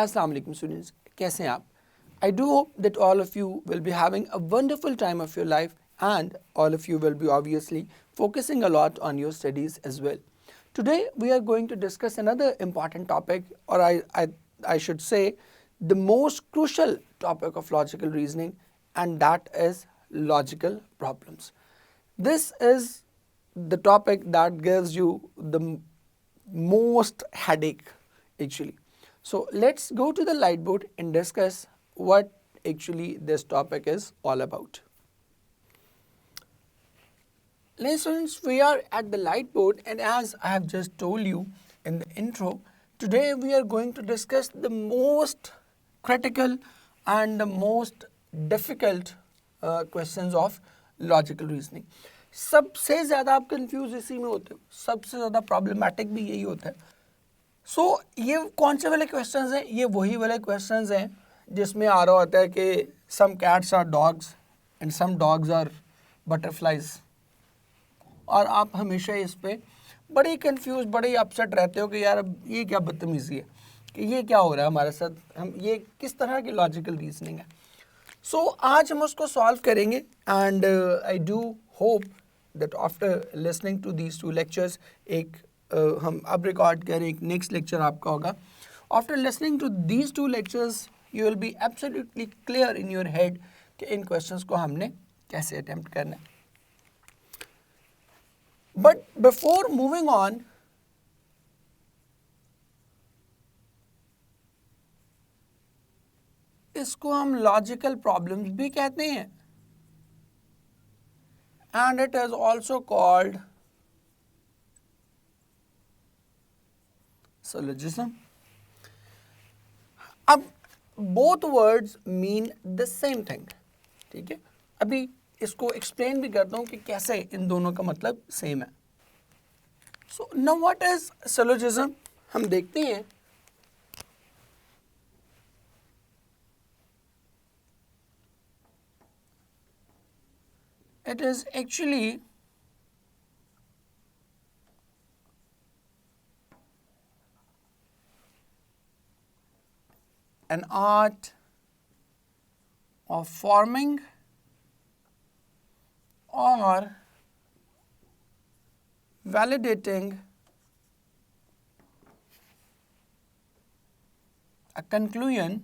Assalamu alaikum students, कैसे हैं आप? I do hope that all of you will be having a wonderful time of your life and all of you will be obviously focusing a lot on your studies as well. Today we are going to discuss another important topic, or I should say the most crucial topic of logical reasoning, and that is logical problems. This is the topic that gives you the most headache actually. So let's go to the lightboard and discuss what actually this topic is all about. Ladies and students, we are at the lightboard, and as I have just told you in the intro, today we are going to discuss the most critical and the most difficult questions of logical reasoning. सबसे ज़्यादा आप confuse इसी में होते हो, सबसे ज़्यादा problematic भी यही होता है. सो ये कौन से वाले क्वेश्चंस हैं? ये वही वाले क्वेश्चंस हैं जिसमें आ रहा होता है कि some cats are dogs and some dogs are butterflies, और आप हमेशा इस पे बड़े कंफ्यूज, बड़े अपसेट रहते हो कि यार अब ये क्या बदतमीज़ी है, कि ये क्या हो रहा है हमारे साथ, हम ये किस तरह की लॉजिकल रीजनिंग है. सो आज हम उसको सॉल्व करेंगे, and I do hope that after listening to these two lectures, एक हम अब रिकॉर्ड करें, एक नेक्स्ट लेक्चर आपका होगा. After listening to these two lectures you will be absolutely clear in your head कि इन क्वेश्चंस को हमने कैसे अटेम्प्ट करना है. बट बिफोर मूविंग ऑन, इसको हम लॉजिकल प्रॉब्लम्स भी कहते हैं, and it is also called syllogism. अब both words mean the same thing. ठीक है, अभी इसको एक्सप्लेन भी करता हूँ कि कैसे इन दोनों का मतलब सेम है. So now what is syllogism? हम देखते हैं. It is actually an art of forming or validating a conclusion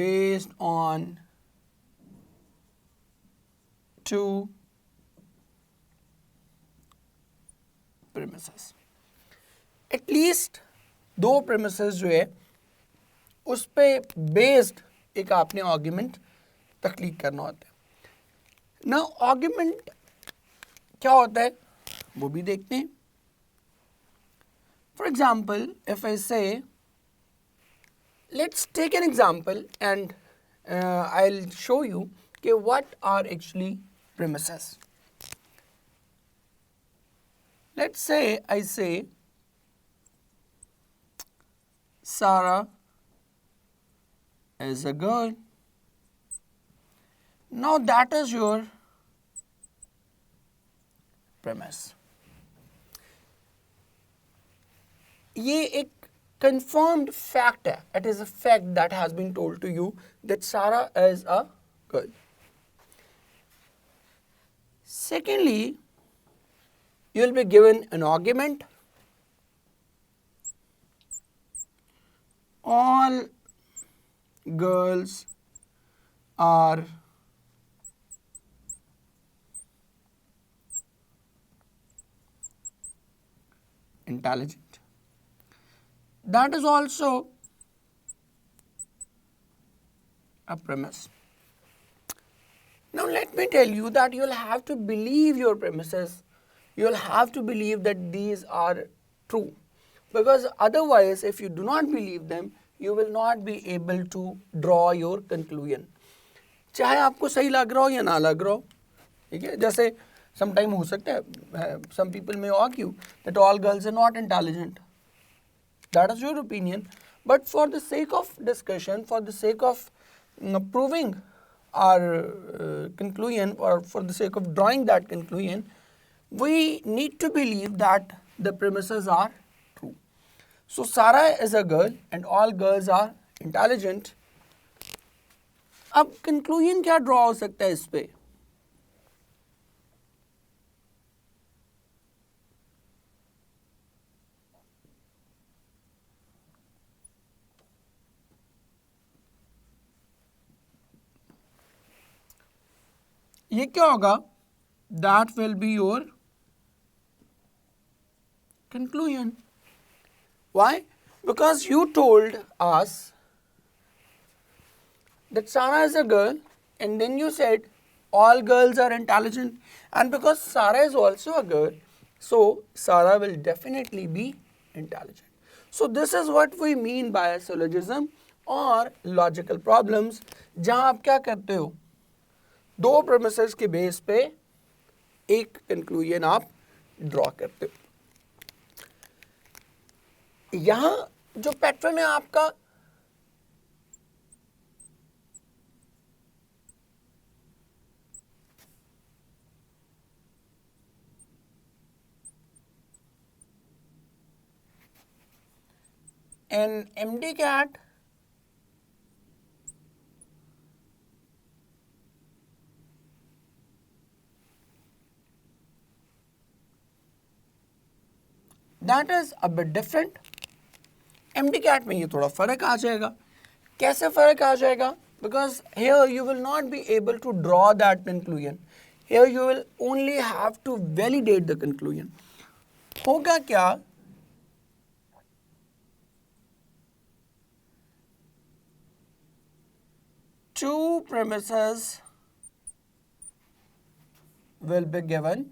based on two premises. At least दो premises जो है उस पे बेस्ड एक आपने आर्ग्यूमेंट तख्लीक करना होता है. ना आर्ग्यूमेंट क्या होता है वो भी देखते हैं. For example, if I say, let's take an example and I will show you कि what are actually premises. Let's say I say Sarah is a girl. Now that is your premise. ये एक confirmed fact है. It is a fact that has been told to you that Sarah is a girl. Secondly, you will be given an argument. All girls are intelligent. That is also a premise. Now let me tell you that you will have to believe your premises. You will have to believe that these are true, because otherwise if you do not believe them, you will not be able to draw your conclusion. चाहे आपको सही लग रहा हो या ना लग रहा हो, ठीक है. जैसे sometime हो सकता है, some people may argue that all girls are not intelligent. That is your opinion, but for the sake of discussion, for the sake of proving our conclusion, or for the sake of drawing that conclusion, we need to believe that the premises are true. So Sarah is a girl and all girls are intelligent. अब conclusion क्या draw हो सकता है इस पे? ये क्या होगा? That will be your conclusion. Why? Because you told us that Sarah is a girl and then you said all girls are intelligent, and because Sarah is also a girl, so Sarah will definitely be intelligent. So this is what we mean by a syllogism or logical problems, जहाँ आप क्या करते हो, दो premises के base पे एक conclusion आप ड्रॉ करते हो. यहाँ जो पैटर्न है आपका, in MDCAT that is a bit different. MDCAT में ये थोड़ा फर्क आ जाएगा. कैसे फर्क आ जाएगा? Because here you will not be able to draw that conclusion. Here you will only have to validate the conclusion. होगा क्या? Two premises will be given.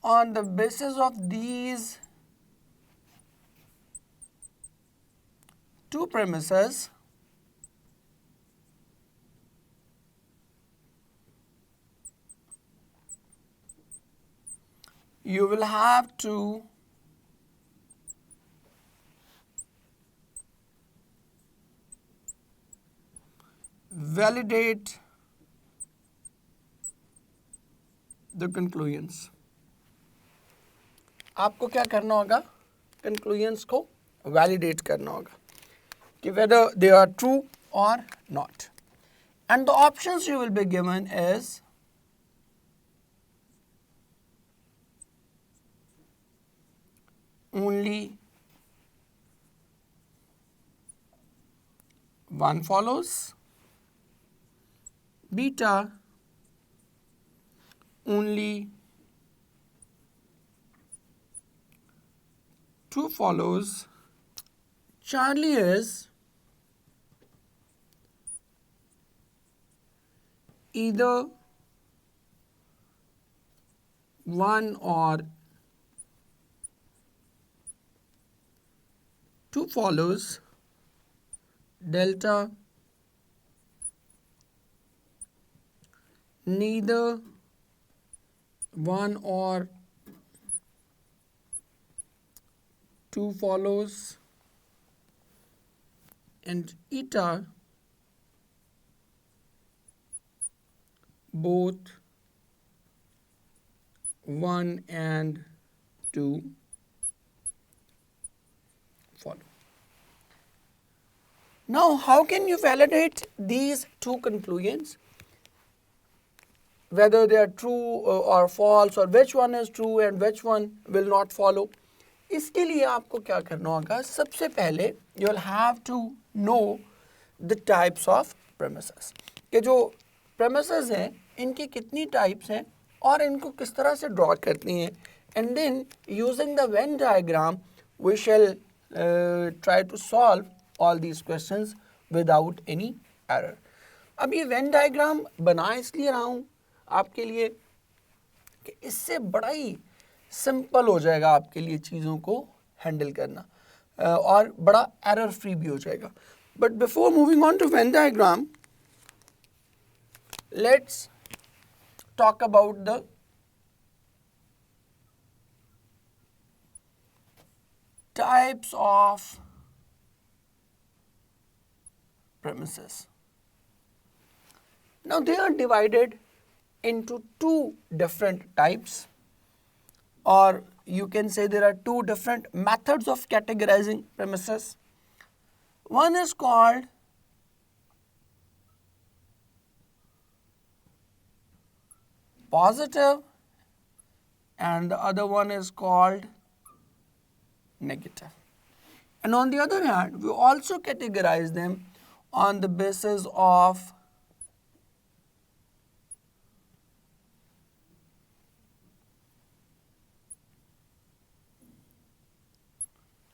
On the basis of these two premises, you will have to validate the conclusions. आपको क्या करना होगा? Conclusions को validate करना होगा कि whether they are true or not. And the options you will be given is only one follows, beta only two follows, Charlie is either one or two follows, delta neither one or two follows, and eta both one and two follow. Now, how can you validate these two conclusions? Whether they are true or false, or which one is true and which one will not follow. इसके लिए आपको क्या करना होगा? सबसे पहले you will have to know the types of premises. कि जो premises हैं इनकी कितनी types हैं और इनको किस तरह से draw करनी है. And then using the Venn diagram we shall try to solve all these questions without any error. अब ये Venn diagram बना इसलिए रहा हूँ आपके लिए कि इससे बड़ा ही सिंपल हो जाएगा आपके लिए चीज़ों को हैंडल करना और बड़ा एरर फ्री भी हो जाएगा. But before moving on to Venn diagram, let's talk about the types of premises. Now they are divided into two different types, or you can say there are two different methods of categorizing premises. One is called positive and the other one is called negative. And on the other hand, we also categorize them on the basis of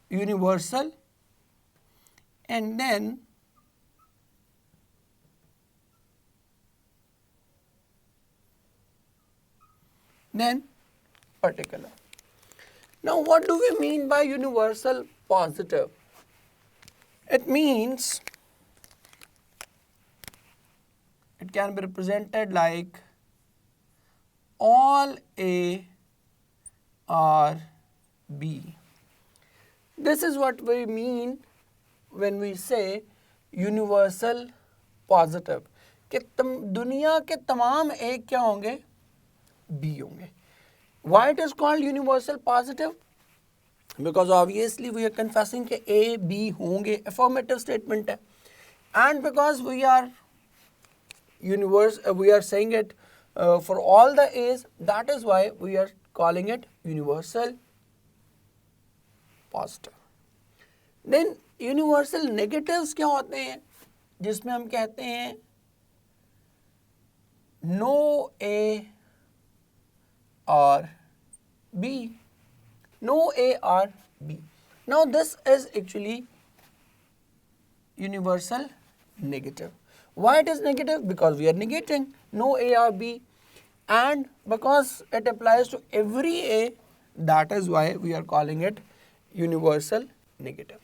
universal and then particular. Now what do we mean by universal positive? It means it can be represented like all A or B. This is what we mean when we say universal positive, कि दुनिया के तमाम A क्या होंगे? B होंगे. Why it is called universal positive? Because obviously we are confessing कि A, B होंगे, affirmative statement है. And because we are saying it for all the A's, that is why we are calling it universal positive. Then universal negatives क्या होते हैं? जिसमें हम कहते हैं no A or B. No A or B. Now this is actually universal negative. Why it is negative? Because we are negating no A or B, and because it applies to every A, that is why we are calling it universal negative.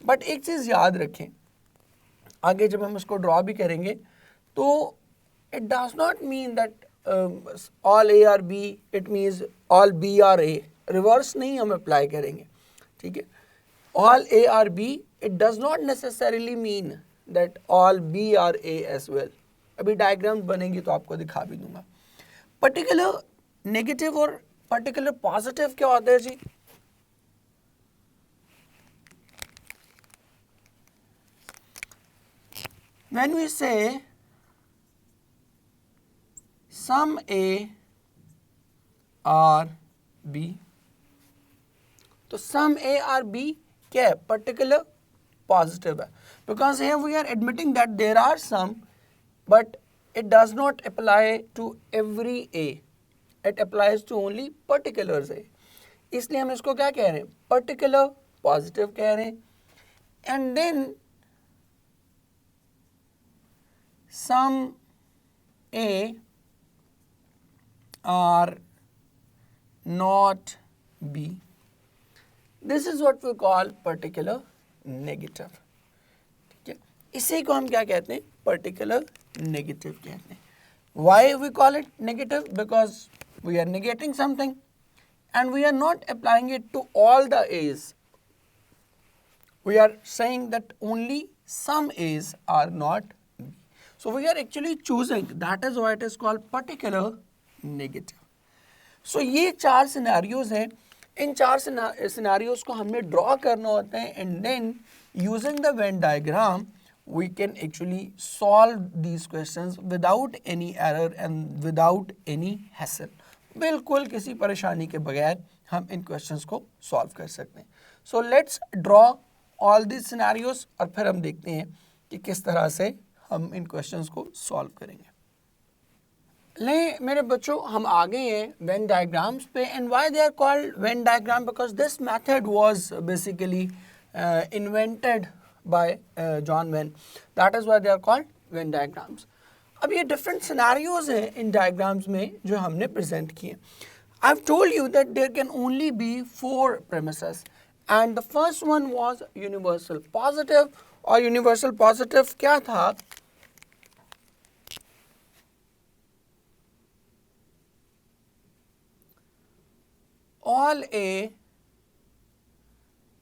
But एक चीज़ याद रखें, आगे जब हम इसको draw भी करेंगे तो it does not mean that all A or B, it means all B or A. Reverse नहीं हम अप्लाई करेंगे, ठीक है. All A or B, it does not necessarily mean that all B or A as well. अभी diagram बनेंगी तो आपको दिखा भी दूंगा. पर्टिकुलर नेगेटिव और पर्टिकुलर पॉजिटिव क्या होता है जी? When we say some A or B, तो some A or B क्या है? Particular positive है. Because here we are admitting that there are some, but it does not apply to every A. It applies to only particulars A. इसलिए हम इसको क्या कह रहे हैं? Particular positive कह रहे हैं. And then some A are not B. This is what we call particular negative. ठीक है, इसी को हम क्या कहते हैं? Particular negative कहते हैं. Why we call it negative? Because we are negating something and we are not applying it to all the A's. We are saying that only some A's are not B. So we are actually choosing. That is why it is called particular negative. So ये चार scenarios हैं. इन चार scenarios को हमें draw करना होता है and then using the Venn diagram we can actually solve these questions without any error and without any hassle. बिल्कुल किसी परेशानी के बगैर हम इन क्वेश्चंस को सॉल्व कर सकते हैं. So let's draw all this scenarios और फिर हम देखते हैं कि किस तरह से हम इन क्वेश्चंस को सॉल्व करेंगे. ले मेरे बच्चों, हम आ गए हैं वेन डायग्राम्स पे. And why they are called Venn diagram? Because this method was basically invented by John Venn. That is why they are called Venn diagrams. अब ये डिफरेंट सिनेरियोज हैं इन डायग्राम्स में जो हमने प्रेजेंट किए. I have told you that there can only be 4 premises and the first one was universal positive. और universal positive क्या था? all A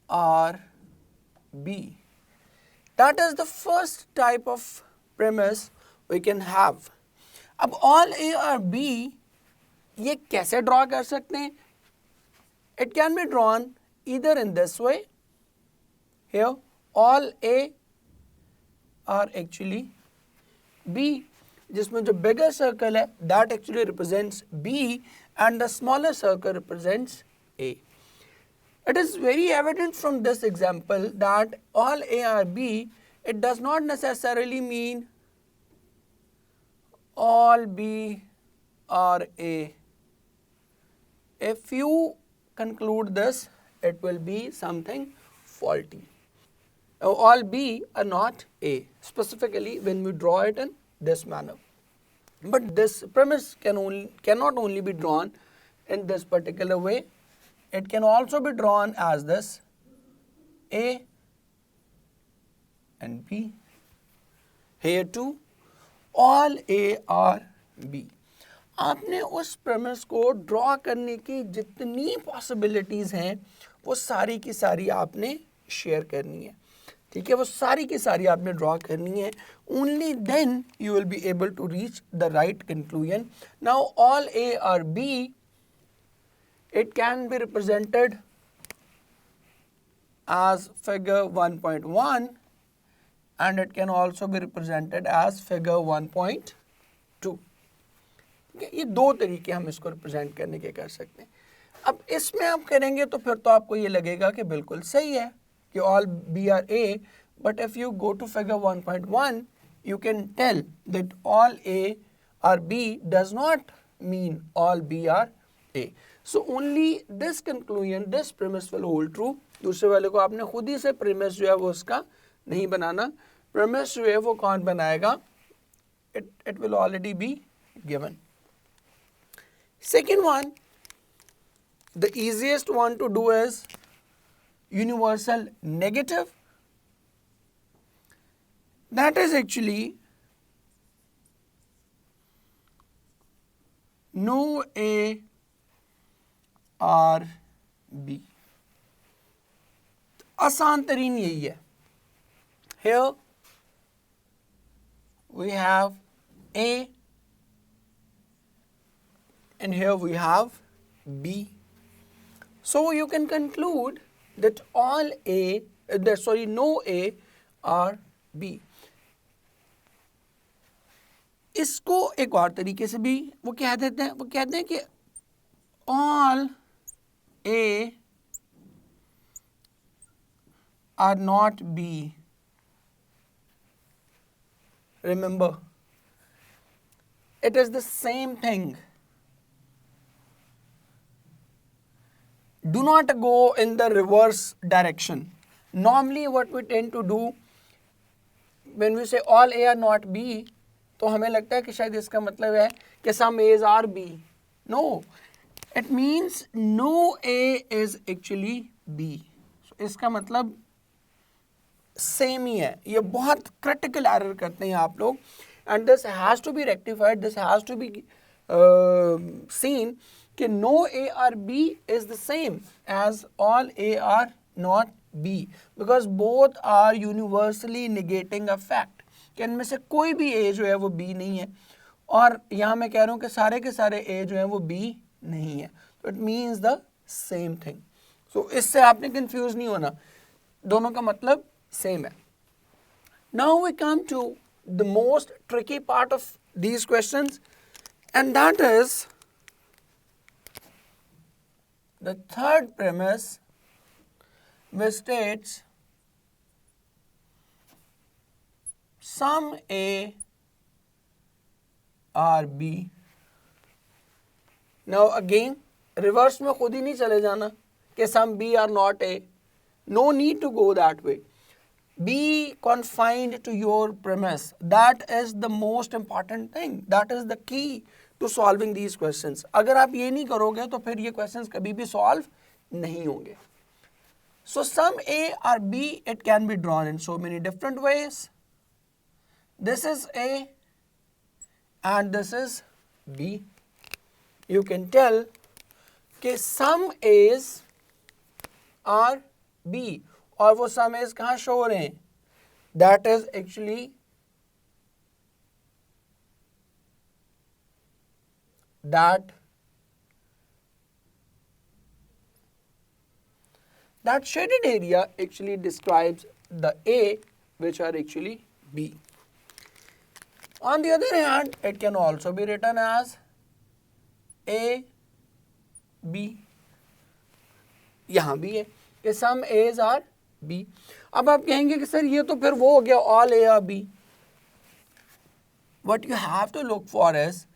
or B. That is the first type of premise we can have. अब all A or B ये कैसे draw कर सकते हैं? It can be drawn either in this way. Here all A are actually B, जिसमें जो bigger circle है that actually represents B and the smaller circle represents A. It is very evident from this example that all A are B. It does not necessarily mean all B are A. If you conclude this, it will be something faulty. All B are not A, specifically when we draw it in this manner. But this premise cannot only be drawn in this particular way. It can also be drawn as this A and B. Here too, all A are B. आपने उस premise को draw करने की जितनी possibilities हैं वो सारी की सारी आपने share करनी है, ठीक है, वो सारी की सारी आपने draw करनी है. Only then you will be able to reach the right conclusion. Now all A are B. It can be represented as figure 1.1 and it can also be represented as figure 1.2. ये दो तरीके हम इसको represent करने के कर सकते हैं. अब इसमें आप करेंगे तो फिर तो आपको ये लगेगा कि बिल्कुल सही है कि all B are A, but if you go to figure 1.1 you can tell that all A are B does not mean all B are A. So only this conclusion, this premise will hold true. दूसरे वाले को आपने खुद ही से premise जो है वो उसका नहीं बनाना. Premise जो है वो कौन बनाएगा? It will already be given. Second one, the easiest one to do is universal negative. That is actually no A or B. आसान तरीन यही है. Here we have A and here we have B. So you can conclude that all A, no A are B. इसको एक और तरीके से भी वो कह देते हैं, वो कहते हैं कि all A are not B. Remember, it is the same thing. Do not go in the reverse direction. Normally what we tend to do when we say all A are not B, तो हमें लगता है कि शायद इसका मतलब है कि some A's are B. No, it means no A is actually B. So इसका मतलब सेम ही है. ये बहुत क्रिटिकल एरर करते हैं आप लोग, and this has to be rectified, this has to be seen कि no A are B is the same as all A are not B, because both are universally negating a fact कि इनमें से कोई भी ए जो है वो B नहीं है, और यहाँ मैं कह रहा हूँ कि सारे के सारे ए जो हैं वो बी नहीं है. तो it means the same thing. So इससे आपने कंफ्यूज नहीं होना, दोनों का मतलब सेम है. Now we come to the most tricky part of these questions, and that is the third premise, which states some A are B. Now again, reverse में खुद ही नहीं चले जाना कि some B are not A. No need to go that way. Be confined to your premise. That is the most important thing. That is the key to solving these questions. अगर आप ये नहीं करोगे तो फिर ये questions कभी भी solve नहीं होंगे. So some A or B, it can be drawn in so many different ways. This is A and this is B. You can tell कि some A's are B, और वो some A's कहाँ show हो रहे हैं? that is actually that shaded area actually describes the A, which are actually B. On the other hand, it can also be written as A, B. यहाँ भी है कि some A's are B. अब आप कहेंगे कि सर ये तो फिर वो हो गया all A are B. What you have to look for is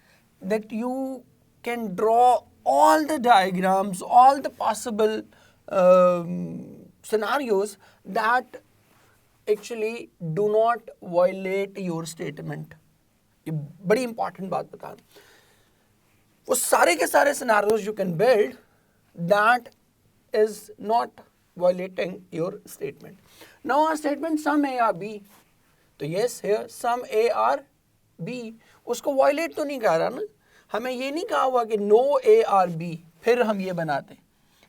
that you can draw all the diagrams, all the possible scenarios that actually do not violate your statement. ये बड़ी इंपॉर्टेंट बात बता दूं, वो सारे के सारे scenarios you can build that is not violating your statement. Now our statement some A are B, तो yes here some A are B, उसको violate तो नहीं कह रहा ना, हमें ये नहीं कहा हुआ कि no A are B, फिर हम ये बनाते,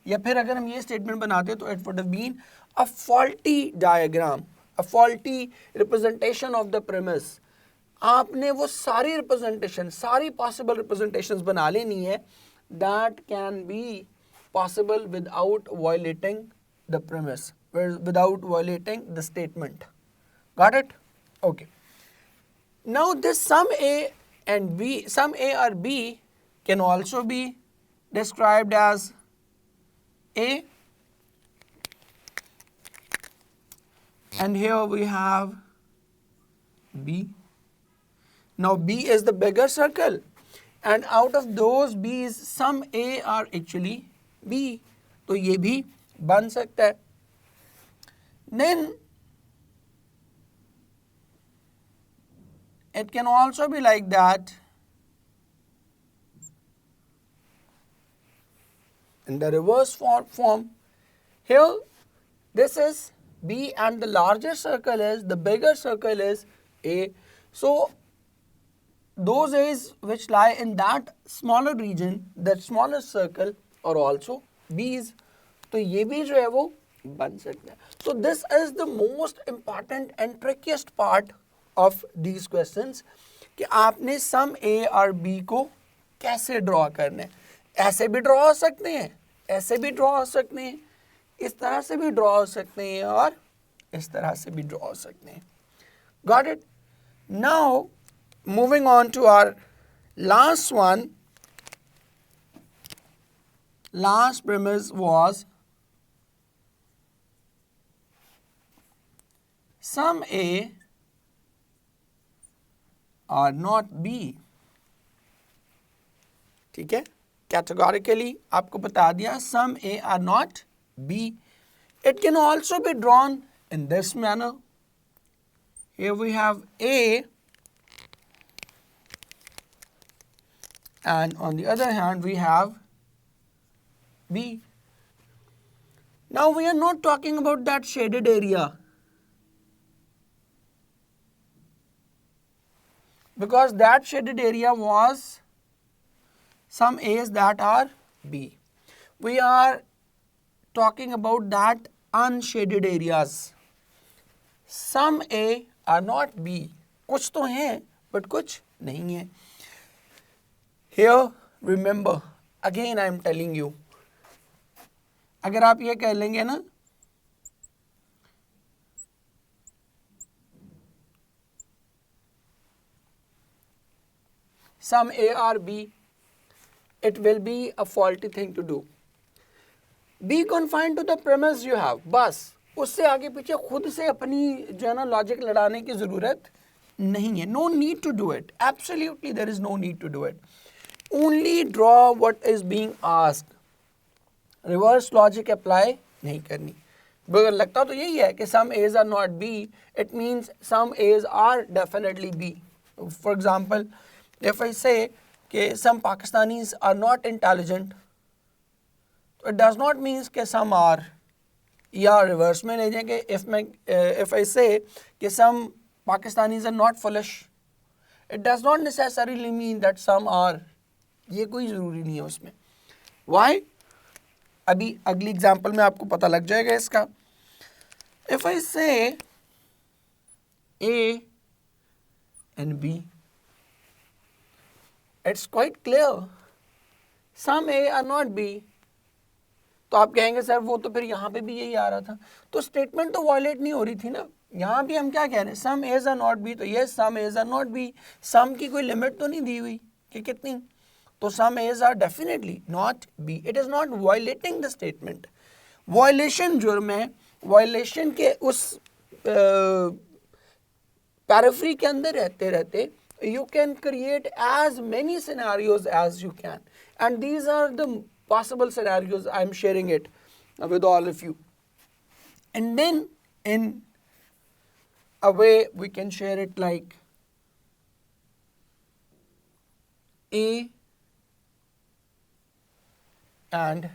या फिर अगर हम ये statement बनाते तो it would have been a faulty diagram, a faulty representation of the premise. आपने वो सारी representation, सारी possible representations बना लेनी है that can be possible without violating the premise, without violating the statement. Got it? Okay. Now this some A and B, some A or B can also be described as A, and here we have B. Now B is the bigger circle, and out of those B's some A are actually B, तो ये भी बन सकता है. Then it can also be like that in the reverse form. Here this is B and the larger circle is, the bigger circle is A. So those A's which lie in that smaller region, that smaller circle, are also B's. तो ये भी जो है वो बन सकता है. So this is the most important and trickiest part of these questions कि आपने sum A और B को कैसे ड्रॉ करना है. ऐसे भी ड्रॉ हो सकते हैं, ऐसे भी ड्रॉ हो सकते हैं, इस तरह से भी ड्रॉ हो सकते हैं और इस तरह से भी ड्रॉ हो सकते हैं. Got it? Now moving on to our last one. Last premise was some A are not B. ठीक है, categorically आपको बता दिया some A are not B. It can also be drawn in this manner. Here we have A, and on the other hand we have B. Now we are not talking about that shaded area, because that shaded area was some A's that are B. We are talking about that unshaded areas. Some A are not B. कुछ तो हैं but कुछ नहीं है. Here remember, again I am telling you, अगर आप ये कह लेंगे ना some A or B, it will be a faulty thing to do. Be confined to the premise you have. बस उससे आगे पीछे खुद से अपनी जो है ना लॉजिक लड़ाने की ज़रूरत नहीं है. No need to do it. Absolutely there is no need to do it. Only draw what is being asked. Reverse logic apply नहीं करनी. अगर लगता तो यही है कि some A's are not B, it means some A's are definitely B. For example, if I say कि some Pakistanis are not intelligent, it does not mean कि some are. या रिवर्स में ले जाएंगे, if I say कि some Pakistanis are not foolish, it does not necessarily mean that some are. ये कोई ज़रूरी नहीं है उसमें. Why? अभी अगली एग्जाम्पल में आपको पता लग जाएगा इसका. If I say A and B. It's quite clear. Some A are not B. तो आप कहेंगे सर वो तो फिर यहाँ पे भी यही आ रहा था, तो स्टेटमेंट तो वायलेट नहीं हो रही थी ना. यहाँ भी हम क्या कह रहे हैं, सम एज आर नॉट बी, तो ये सम एज आर नॉट बी. सम की कोई लिमिट तो नहीं दी हुई कि कितनी, तो some A are definitely not B. It is not violating the statement. Violation जुर्म है. वायलेशन के उस पैराफ्री के अंदर रहते रहते you can create as many scenarios as you can, and these are the possible scenarios I am sharing it with all of you. And then in a way we can share it like A and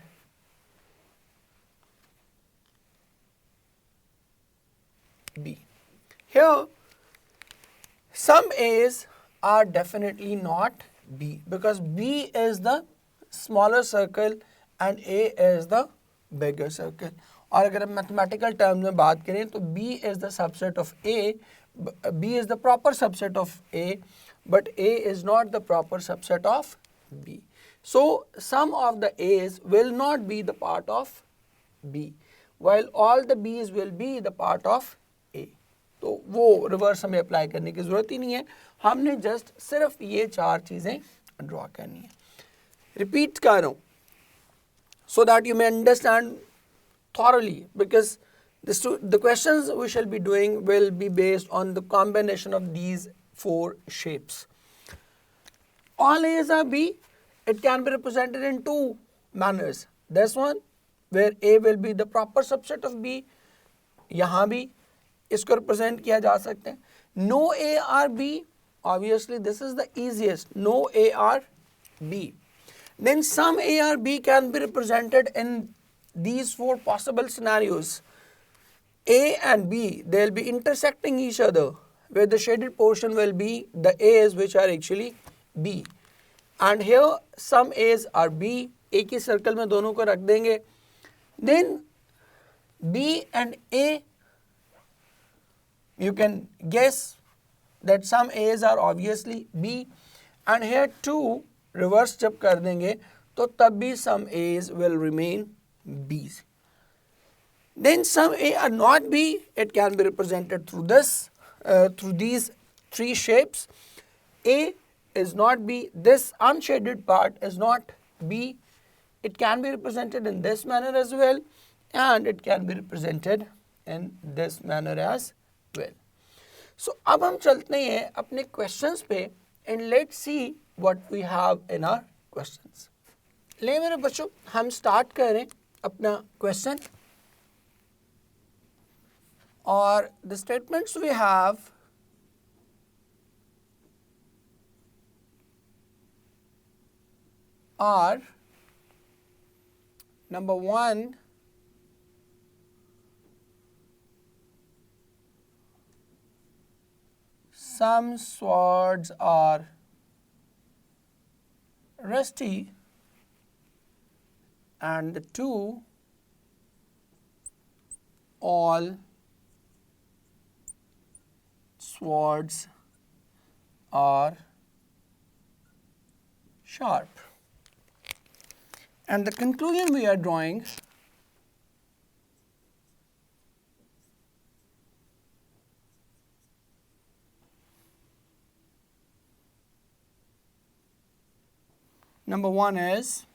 B. Here some A's are definitely not B, because B is the smaller circle and A is the bigger circle. और अगर हम mathematical terms में बात करें तो B is the subset of A, B is the proper subset of A, but A is not the proper subset of B. So some of the A's will not be the part of B, while all the B's will be the part of A. तो वो reverse हमें apply करने की ज़रूरत ही नहीं है, हमने just सिर्फ ये चार चीज़ें ड्रॉ करनी है. रिपीट कर रहा हूँ so that you may understand thoroughly, because the questions we shall be doing will be based on the combination of these four shapes. All A's are B. It can be represented in two manners. This one where A will be the proper subset of B, यहाँ भी इसको represent किया जा सकता है. No A or B, obviously this is the easiest. No A or B. Then some A or B can be represented in these four possible scenarios. A and B, they will be intersecting each other, where the shaded portion will be the A's which are actually B. And here some A's are B, एक ही circle में दोनों को रख देंगे. Then B and A, you can guess that some A's are obviously B, and here too reverse जब कर देंगे तो तब भी some A's will remain B's. Then some A are not B. It can be represented through this, through these three shapes. A is not B. This unshaded part is not B. It can be represented in this manner as well, and it can be represented in this manner as well. So अब हम चलते हैं अपने questions पे, and let's see what we have in our questions. ले मेरे बच्चों हम start करें अपना question, और the statements we have are: number 1, some swords are rusty, and the 2, all swords are sharp. And the conclusion we are drawing: number 1 is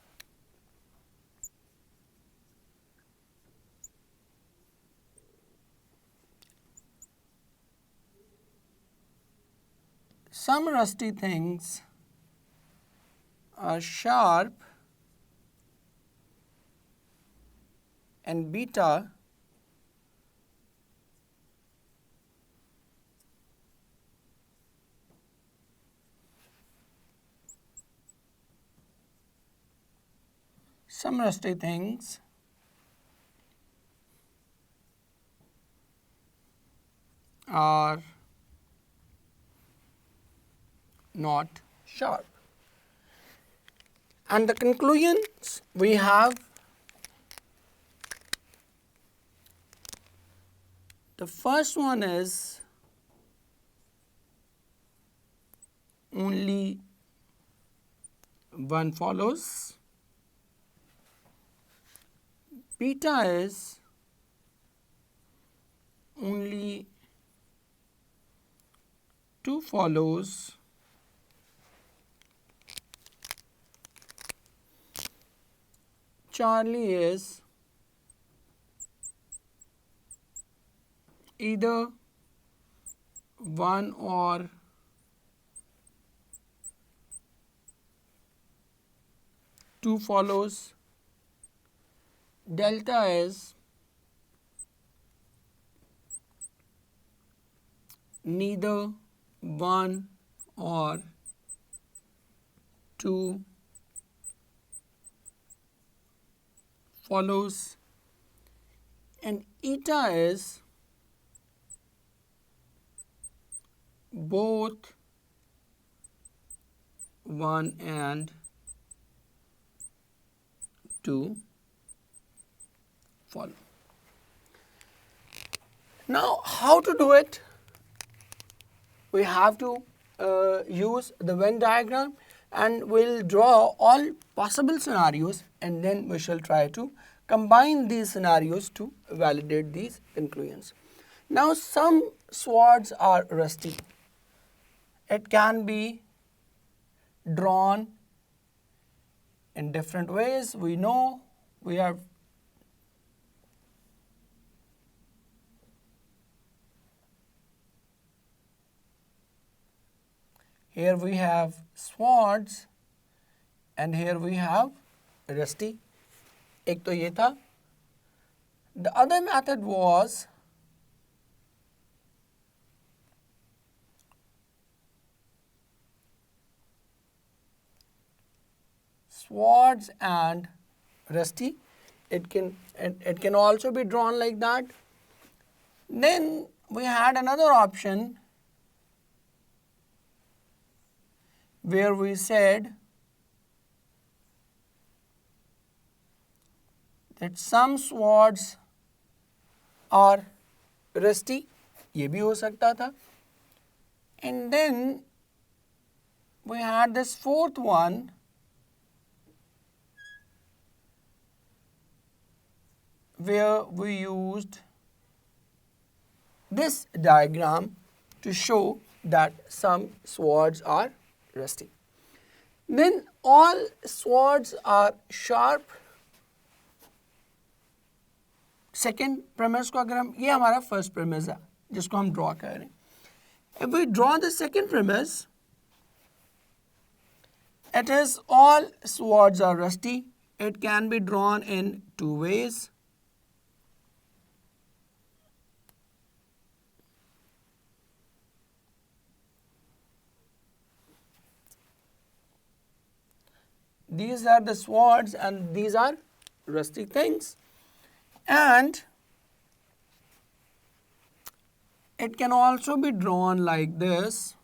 some rusty things are sharp, and beta some rusty things are not sharp. And the conclusions we have: the first one is only one follows. Beta is only two follows. Charlie is either one or two follows. Delta is neither one or two follows, and eta is both one and two follow. Now, how to do it? We have to use the Venn diagram, and we'll draw all possible scenarios, and then we shall try to combine these scenarios to validate these conclusions. Now, some swords are rusty. It can be drawn in different ways. We know we have here we have swords and here we have rusty. एक तो ये था. The other method was swords and rusty. It can also be drawn like that. Then we had another option where we said that some swords are rusty, ये भी हो सकता था. And then we had this fourth one where we used this diagram to show that some swords are rusty. Then all swords are sharp. Second premise को अगर हम ये हमारा first premise है जिसको हम draw कर रहे हैं. If we draw the second premise, it is all swords are rusty. It can be drawn in two ways. These are the swords and these are rusty things. And it can also be drawn like this.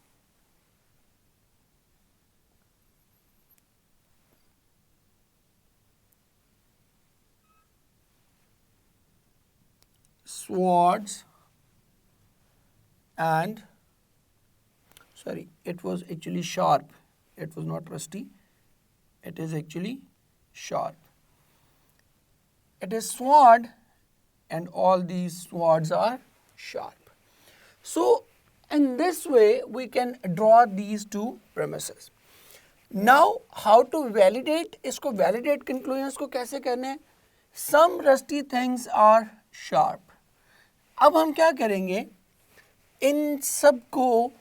Swords and, sorry, it was actually sharp. It was not rusty. It is actually sharp. It is sword and all these swords are sharp. So, in this way we can draw these two premises. Now, how to validate? इसको validate conclusions को कैसे करने हैं? Some rusty things are sharp. अब हम क्या करेंगे? इन सब को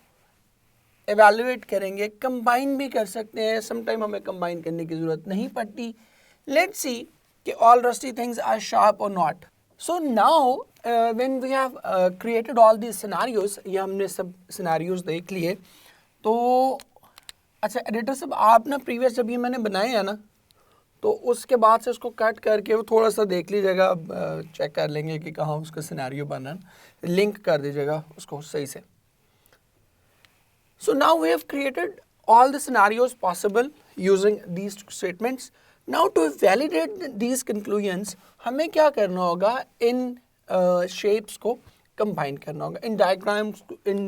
evaluate करेंगे, combine भी कर सकते हैं. Sometime हमें combine करने की ज़रूरत नहीं पड़ती. Let's see कि all rusty things are sharp or not. So now when we have created all these scenarios, ये हमने सब scenarios देख लिए. तो अच्छा एडिटर साहब आप ना प्रीवियस जब ये मैंने बनाए हैं ना तो उसके बाद से उसको कट करके वो थोड़ा सा देख लीजिएगा, चेक कर लेंगे कि कहाँ उसका सिनेरियो बना, लिंक कर दीजिएगा उसको सही से. So now we have created all the scenarios possible using these statements. Now to validate these conclusions हमें क्या करना होगा? इन shapes को combine करना होगा, इन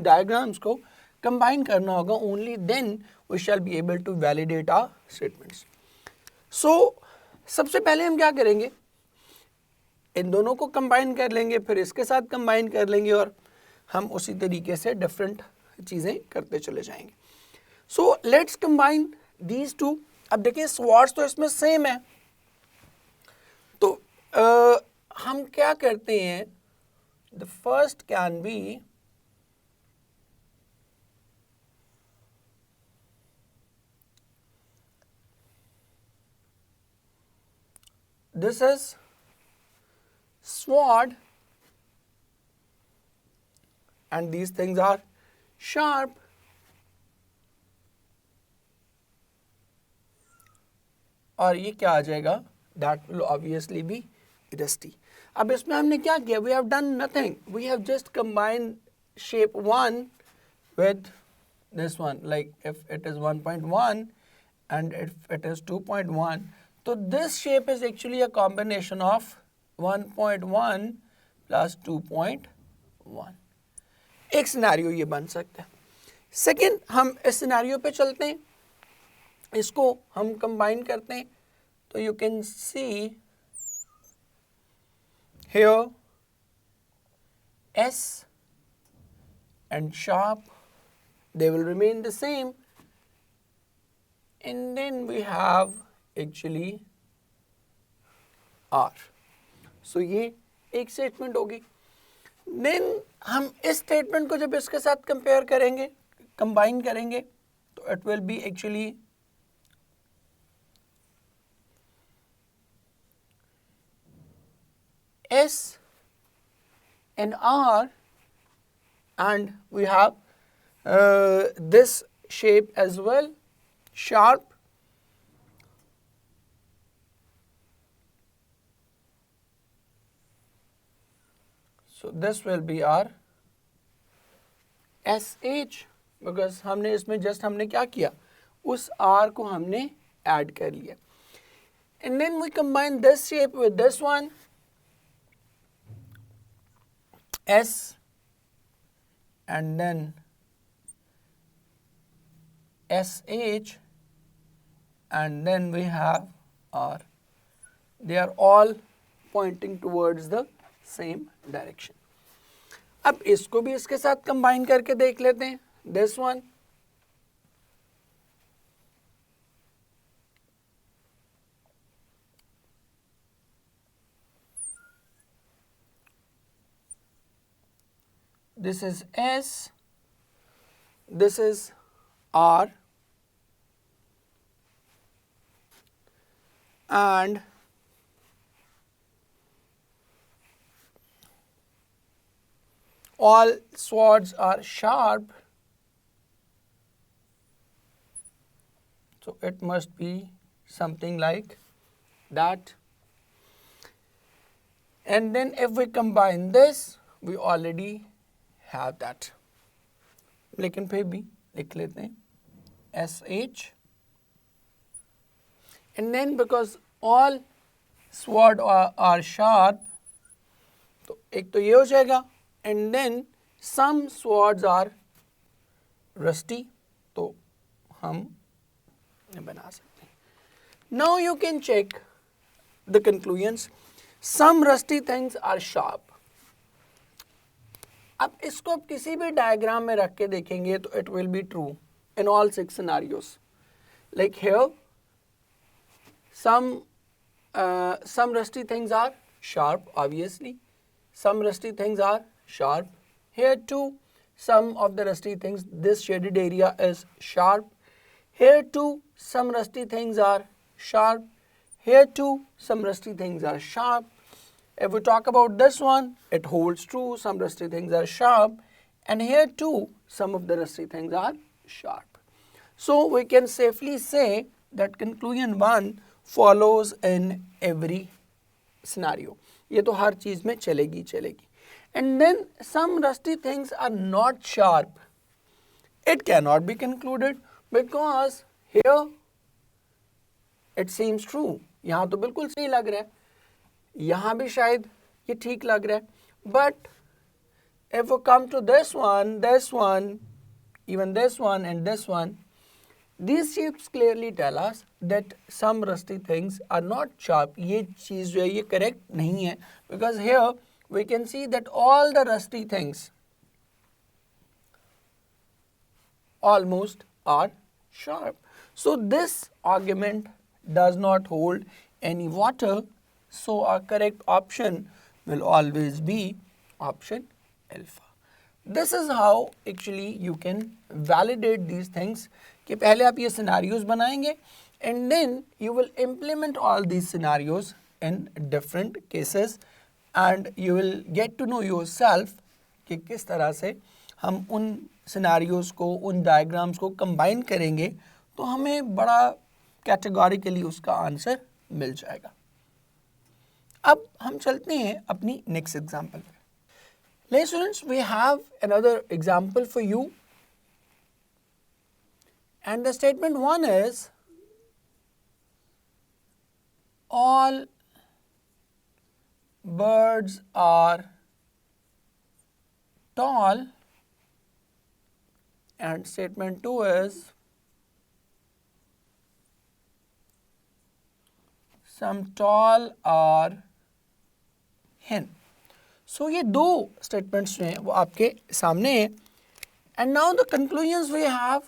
diagrams को कंबाइन करना होगा, only then we shall be able to validate our statements. So सबसे पहले हम क्या करेंगे, इन दोनों को कंबाइन कर लेंगे, फिर इसके साथ कंबाइन कर लेंगे और हम उसी तरीके से डिफरेंट चीज़ें करते चले जाएंगे। So let's combine these two. अब देखिए स्वॉर्ड्स तो इसमें सेम है, तो हम क्या करते हैं, the first can be this is sword and these things are sharp, और ये क्या आ जाएगा, that will obviously be rusty। अब इसमें हमने क्या किया, we have done nothing, we have just combined shape 1 with this one, like if it is 1.1 and if it is 2.1, so this shape is actually a combination of 1.1 plus 2.1। एक scenario ये बन सकता है। सेकेंड, हम इस scenario पे चलते हैं, इसको हम कंबाइन करते हैं, तो you can see here S and sharp, they will remain the same, and then we have actually R। सो ये एक स्टेटमेंट होगी। देन हम इस स्टेटमेंट को जब इसके साथ कंपेयर करेंगे, कंबाइन करेंगे, तो it will be actually S and R, and we have this shape as well, sharp, so this will be our SH, because हमने इसमें जस्ट हमने क्या किया, उस R को हमने ऐड कर लिया, and then we combine this shape with this one, S, and then SH, and then we have R. They are all pointing towards the same direction। अब इसको भी इसके साथ कंबाइन करके देख लेते हैं, this one, this is S, this is R, and all swords are sharp, so it must be something like that, and then if we combine this, we already have that, लेकिन फिर भी लिख लेते हैं SH, and then because all sword are sharp, तो एक तो ये हो जाएगा, and then some swords are rusty, तो हम बना सकते हैं। Now you can check the conclusions, some rusty things are sharp। अब इसको आप किसी भी डायग्राम में रख के देखेंगे तो it will be true in all 6 scenarios, like here some rusty things are sharp, obviously some rusty things are sharp, here too some of the rusty things, this shaded area is sharp, here too some rusty things are sharp, here too some rusty things are sharp. If we talk about this one, it holds true, some rusty things are sharp, and here too some of the rusty things are sharp. So we can safely say that conclusion 1 follows in every scenario, ये तो हर चीज़ में चलेगी चलेगी। And then some rusty things are not sharp, it cannot be concluded because here it seems true, यहाँ तो बिल्कुल सही लग रहा है, यहाँ भी शायद ये ठीक लग रहा है, but if we come to this one, even this one and this one, these shapes clearly tell us that some rusty things are not sharp. ये चीज़ जो है ये correct नहीं है, because here we can see that all the rusty things almost are sharp. So this argument does not hold any water, so our correct option will always be option alpha. This is how actually you can validate these things कि पहले आप ये scenarios बनाएंगे and then you will implement all these scenarios in different cases and you will get to know yourself कि किस तरह से हम उन scenarios को, उन diagrams को combine करेंगे तो हमें बड़ा categorically उसका आंसर मिल जाएगा. अब हम चलते हैं अपनी next example पे. Ladies students, we have another example for you, and the statement 1 is all birds are tall, and statement 2 is some tall are hen. So ये दो statements जो हैं वो आपके सामने हैं, and now the conclusions we have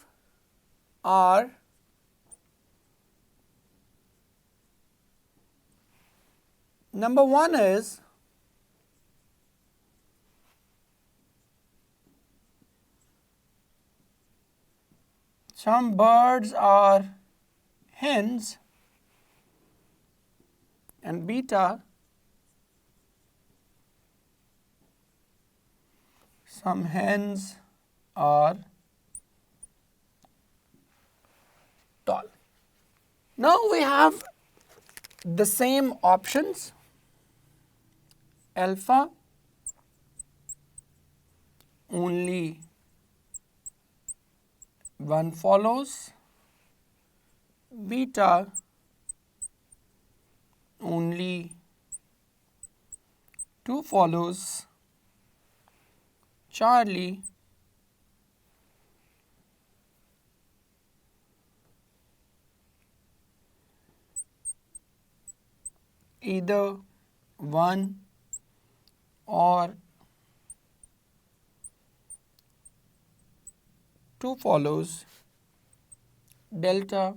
are number 1 is some birds are hens and beta some hens are tall. Now we have the same options, alpha only one follows, beta only two follows, Charlie either one or two follows, delta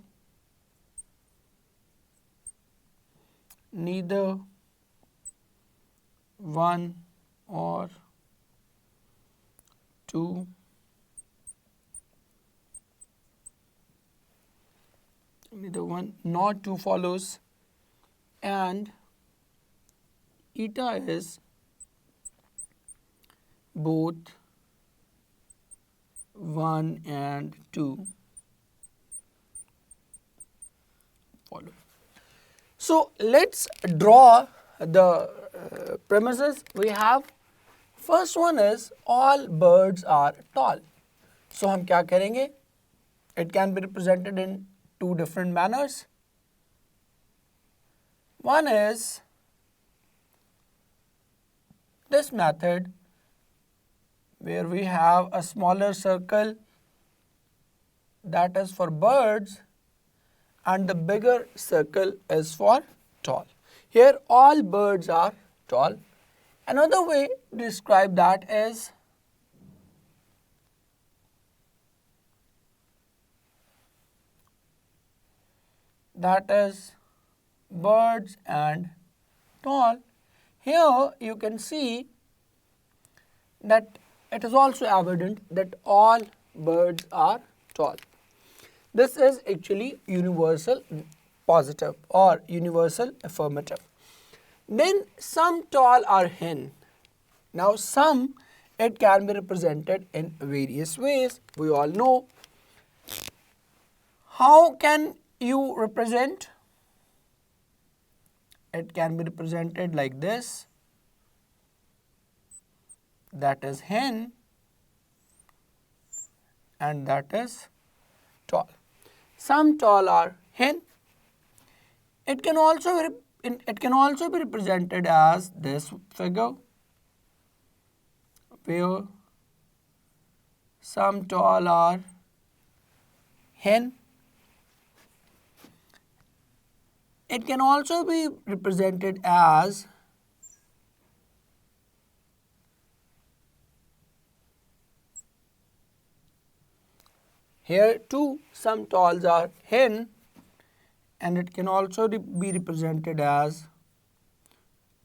neither one or two, neither one nor two follows, and eta is both 1 and 2 follow. So let's draw the premises we have. First one is all birds are tall. So हम क्या करेंगे? It can be represented in two different manners. One is this method where we have a smaller circle that is for birds and the bigger circle is for tall. Here all birds are tall. Another way to describe that is birds and tall. Here you can see that it is also evident that all birds are tall. This is actually universal positive or universal affirmative. Then some tall are hen. Now some, it can be represented in various ways. We all know. How can you represent? It can be represented like this. That is hen and that is tall. Some tall are hen. It can also be represented as this figure where some tall are hen. It can also be represented as here too some talls are hen, and it can also be represented as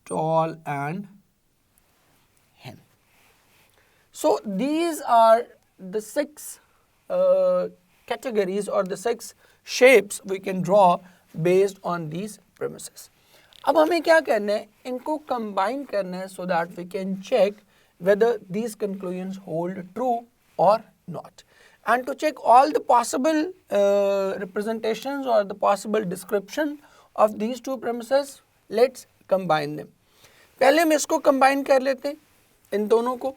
tall and hen. So these are the 6 categories or the 6 shapes we can draw based on these premises. अब हमें क्या करना है, इनको combine करना है so that we can check whether these conclusions hold true or not. And to check all the possible representations or the possible description of these two premises, let's combine them. पहले हम इसको combine कर लेते हैं, इन दोनों को.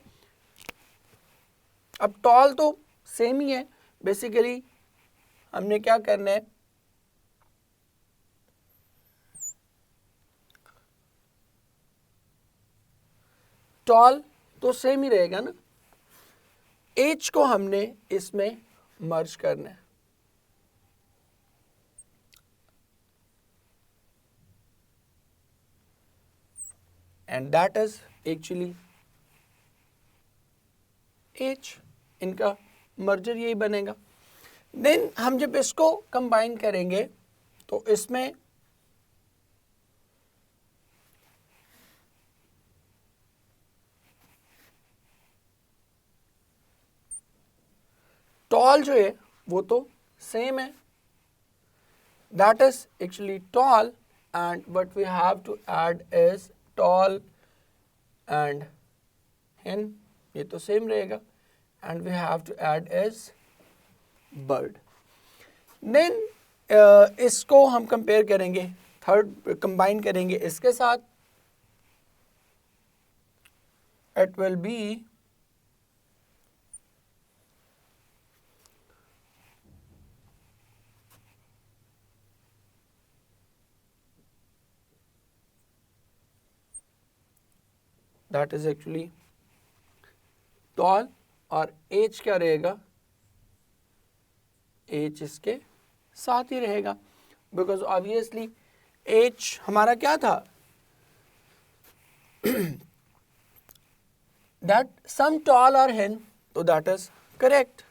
अब tall तो सेम ही है, बेसिकली हमने क्या करना है, tall तो सेम ही रहेगा ना, एज को हमने इसमें मर्ज करना है. And that is actually as, इनका मर्जर यही बनेगा. देन हम जब इसको कंबाइन करेंगे तो इसमें tall जो है वो तो सेम है, that is actually tall, and what we have to add is tall and hen, ये तो सेम रहेगा, and we have to add is bird. Then इसको हम कंपेयर करेंगे, थर्ड कंबाइन करेंगे इसके साथ, it will be that is actually tall, और एज क्या रहेगा, एज इसके साथ ही रहेगा, बिकॉज ऑब्वियसली एज हमारा क्या था, that some tall are hen, तो that is correct,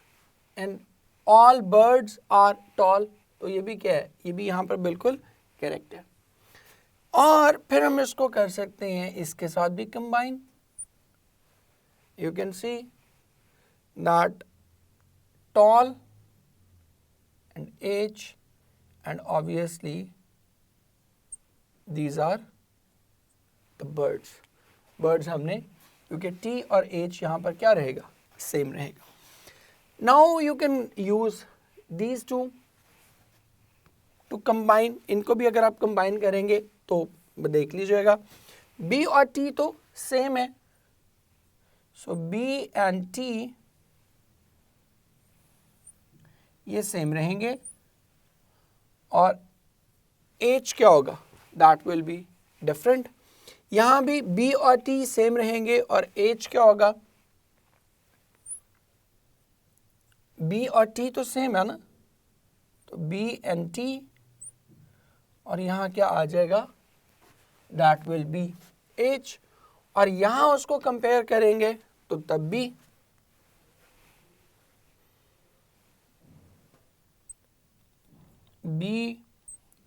and all birds are tall, तो ये भी क्या है, ये भी यहाँ पर बिल्कुल करेक्ट है. और फिर हम इसको कर सकते हैं इसके साथ भी combine. You can see that tall and age, and obviously these are the birds. birds हमने, क्योंकि T और H यहाँ पर क्या रहेगा, सेम रहेगा. Now you can use these two to combine. इनको भी अगर आप combine करेंगे तो देख लीजिएगा, B और T तो सेम है, so B and T ये सेम रहेंगे, और H क्या होगा, that will be different. यहाँ भी B और T सेम रहेंगे, और H क्या होगा, B और T तो सेम है ना, तो B and T, और यहाँ क्या आ जाएगा, that will be H, और यहाँ उसको कंपेयर करेंगे तो तब भी B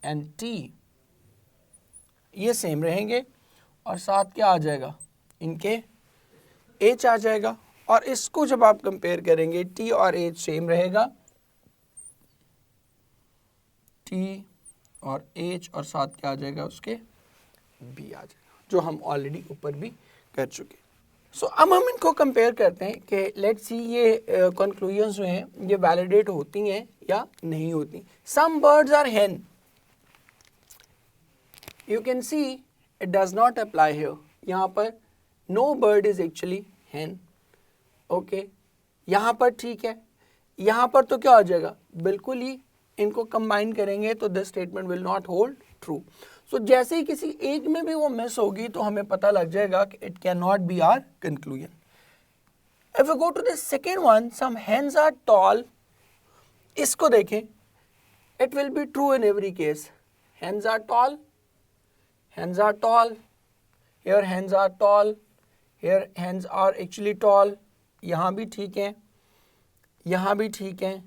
and T ये सेम रहेंगे, और साथ क्या आ जाएगा, इनके H आ जाएगा, और इसको जब आप कंपेयर करेंगे T और H सेम रहेगा, T और H, और साथ क्या आ जाएगा, उसके B आ जाएगा, जो हम ऑलरेडी ऊपर भी कर चुके. सो अब हम इनको कंपेयर करते हैं कि लेट्स सी ये कंक्लूजन्स जो हैं ये वैलिडेट होती हैं या नहीं होती. Some birds are hen, you can see it does not apply here, यहाँ पर no bird is actually hen. Okay, यहाँ पर ठीक है, यहाँ पर तो क्या हो जाएगा, बिल्कुल ही इनको कंबाइन करेंगे तो this statement will not hold true. So जैसे ही किसी एक में भी वो मिस होगी तो हमें पता लग जाएगा कि it can not be our conclusion. If we go to the second one, some hens are tall, इसको देखें, it will be true in every case. Hens are tall, hens are tall, here hens are tall, here hens are actually tall, यहाँ भी ठीक है, यहाँ भी ठीक है,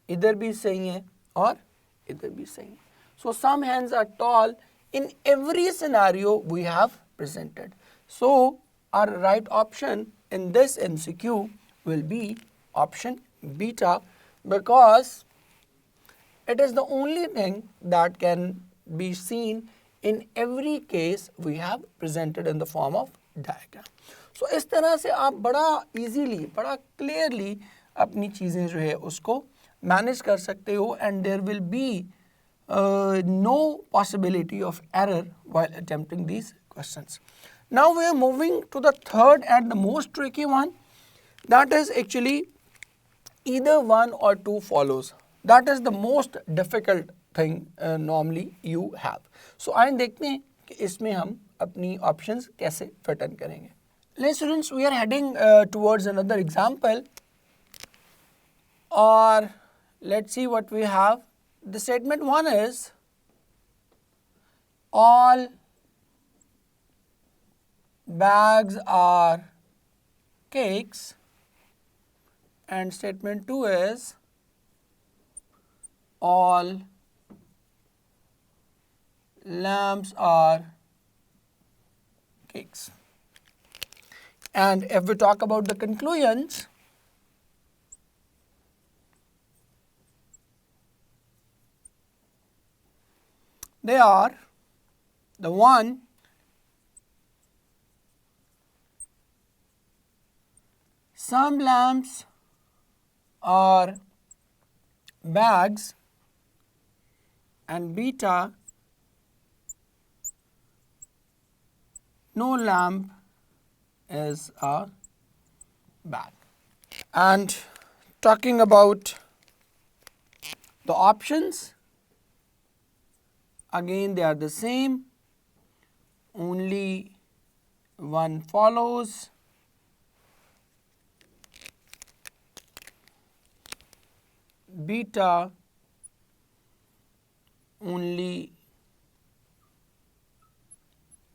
इधर भी सही है और इधर भी सही है. So some hens are tall in every scenario we have presented. So our right option in this MCQ will be option beta, because it is the only thing that can be seen in every case we have presented in the form of diagram. So इस तरह से आप बड़ा easily, बड़ा clearly अपनी चीज़ें जो है उसको manage कर सकते हो, and there will be no possibility of error while attempting these questions. Now we are moving to the third and the most tricky one, that is actually either one or two follows. That is the most difficult thing normally you have. So आइए देखते हैं कि इसमें हम अपनी options कैसे fit in करेंगे. Let's students, we are heading towards another example, or let's see what we have. The statement 1 is all bags are cakes, and statement 2 is all lamps are cakes. And if we talk about the conclusions, they are the one, some lamps are bags, and beta, no lamp is a bag. And talking about the options, again they are the same, only one follows, beta, only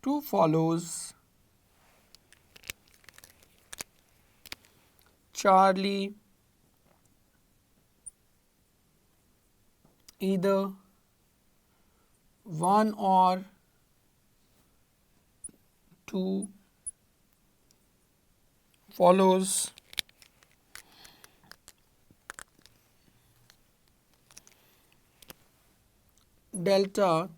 two follows, Charlie, either one or two follows, delta,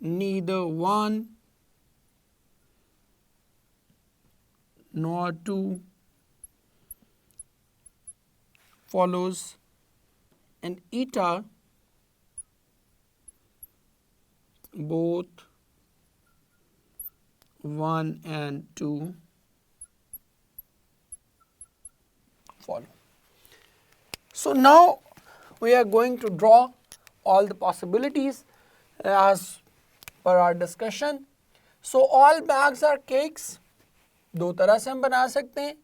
neither one nor two follows, and eta, both one and two follow. So now we are going to draw all the possibilities as per our discussion. So all bags are cakes, दो तरह से हम बना सकते हैं.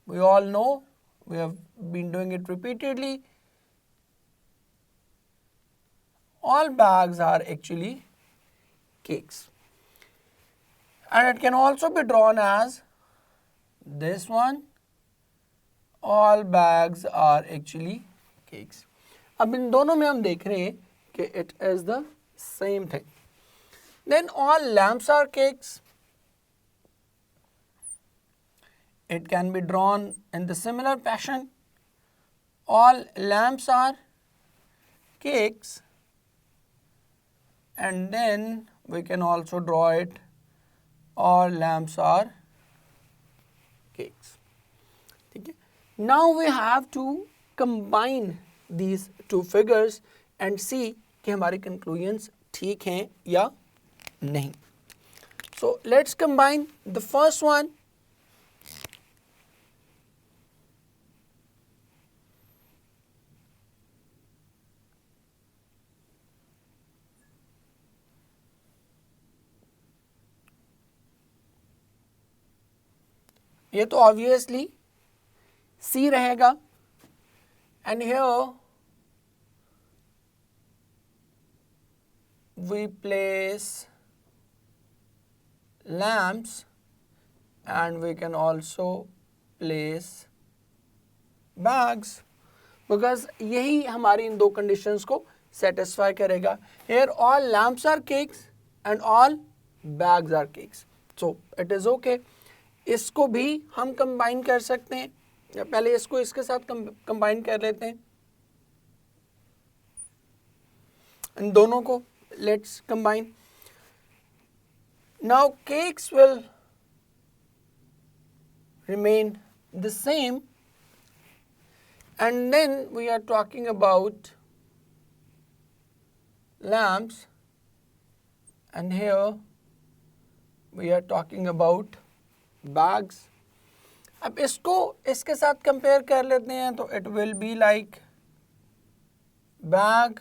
We all know, we have been doing it repeatedly. All bags are actually cakes, and it can also be drawn as this one, all bags are actually cakes. अब इन दोनों में हम देख रहे हैं कि it is the same thing. Then all lamps are cakes. It can be drawn in the similar fashion. All lamps are cakes, and then we can also draw it, all lamps are cakes. Okay. Now we have to combine these two figures and see कि हमारे conclusions ठीक हैं या नहीं. So let's combine the first one. ये तो obviously C रहेगा, and here we place lamps and we can also place bags, because यही हमारी इन दो conditions को satisfy करेगा. Here all lamps are cakes and all bags are cakes, so it is okay. इसको भी हम combine कर सकते हैं, या पहले इसको इसके साथ combine कर लेते हैं. इन दोनों को let's combine. Now cakes will remain the same, and then we are talking about lamps, and here we are talking about bags. अब इसको इसके साथ compare कर लेते हैं, तो it will be like bag,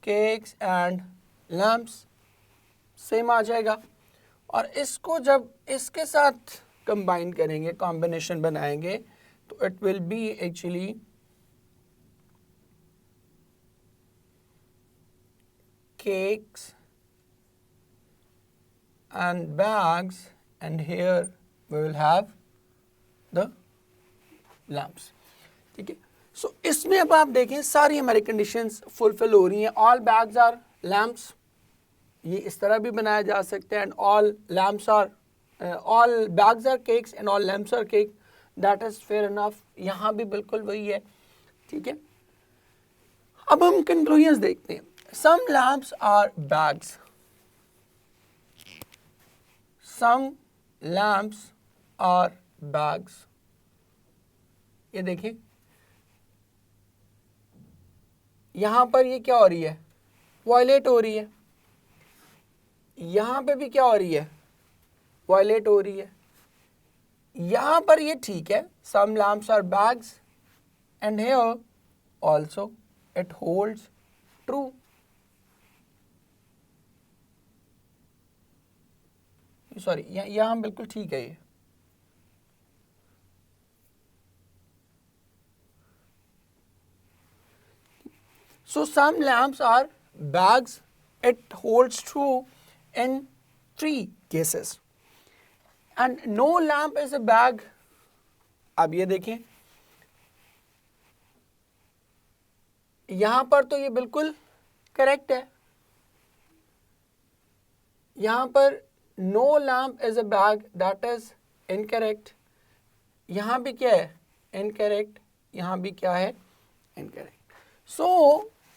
cakes and lamps, same आ जाएगा. और इसको जब इसके साथ कंबाइन करेंगे, कॉम्बिनेशन बनाएंगे, तो it will be actually cakes and bags, and here we will have the lamps. ठीक है. सो इसमें अब आप देखें सारी हमारी कंडीशंस फुलफिल हो रही हैं. ऑल बैग्स आर लैम्प्स, ये इस तरह भी बनाया जा सकता है. And all lamps are all bags are cakes and all lamps are cake, that is fair enough. यहाँ भी बिल्कुल वही है. ठीक है. अब हम कंक्लूजन्स देखते हैं. Some lamps are bags, some lamps are bags. ये देखिए यहाँ पर ये क्या हो रही है, वायलेट हो रही है. यहाँ पे भी क्या हो रही है, वायलेट हो रही है. यहाँ पर ये ठीक है, some lamps are bags, and here also it holds true. Sorry, यहाँ बिल्कुल ठीक है ये. So some lamps are bags, it holds true in 3 cases, and no lamp is a bag. अब ये देखें, यहाँ पर तो ये बिल्कुल करेक्ट है. यहाँ पर no lamp is a bag, that is incorrect. यहाँ भी क्या है, incorrect. यहाँ भी क्या है, incorrect. So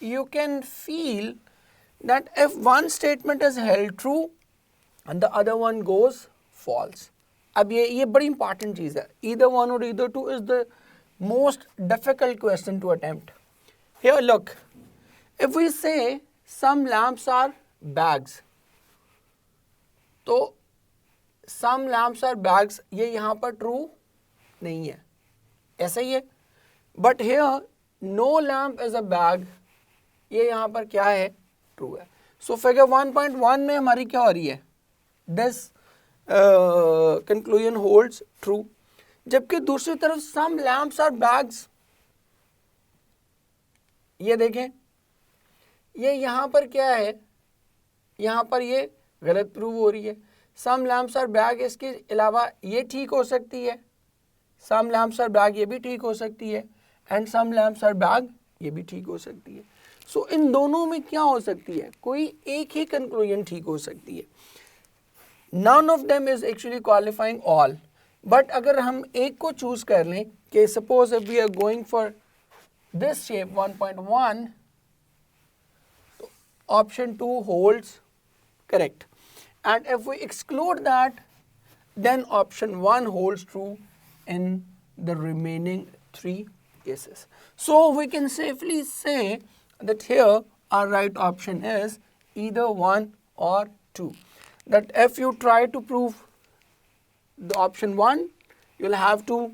you can feel that if one statement is held true and the other one goes false. अब ये बड़ी important चीज़ है. Either one or either two is the most difficult question to attempt. Here look, if we say some lamps are bags, तो some lamps are bags ये यहाँ पर true नहीं है, ऐसा ही है. But here no lamp is a bag, ये यहाँ पर क्या है, true है. So figure 1.1 में हमारी क्या हो रही है, this conclusion holds true. जबकि दूसरी तरफ some lamps are bags, ये देखें, ये यहाँ पर क्या है, यहाँ पर ये गलत प्रूव हो रही है. Some lamps are bag, इसके अलावा ये ठीक हो सकती है, some lamps are bag ये भी ठीक हो सकती है, and some lamps are bag ये भी ठीक हो सकती है. So इन दोनों में क्या हो सकती है, कोई एक ही कंक्लूजन ठीक हो सकती है. None of them is actually qualifying all. But अगर हम एक को चूज कर लें कि suppose if we are going for this shape 1.1, option 2 holds correct. And if we exclude that, then option 1 holds true in the remaining 3 cases. So we can safely say that here our right option is either 1 or 2. That if you try to prove the option 1, you'll have to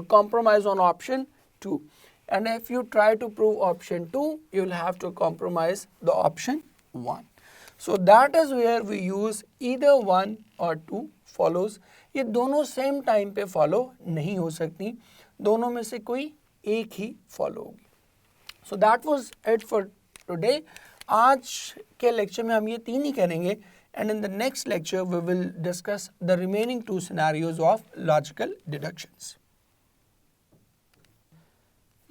compromise on option 2. And if you try to prove option 2, you'll have to compromise the option 1. So that is where we use either one or two follows. ये दोनों same time पे follow नहीं हो सकती, दोनों में से कोई एक ही फॉलो होगी. So that was it for today. आज के लेक्चर में हम ये तीन ही करेंगे, and in the next lecture we will discuss the remaining two scenarios of logical deductions.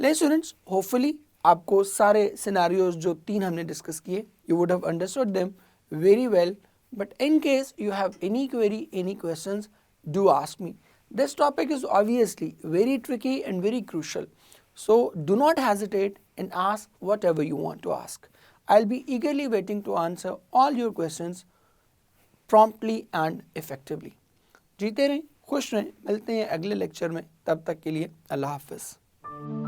ले स्टूडेंट्स, होपफुली आपको सारे सिनेरियोज जो तीन हमने डिस्कस किए, you would have understood them very well. But in case you have any query, any questions, do ask me. This topic is obviously very tricky and very crucial. So do not hesitate and ask whatever you want to ask. I'll be eagerly waiting to answer all your questions promptly and effectively. जीते रहें, खुश रहें, मिलते हैं अगले lecture में. तब तक के लिए अल्लाह हाफिज़.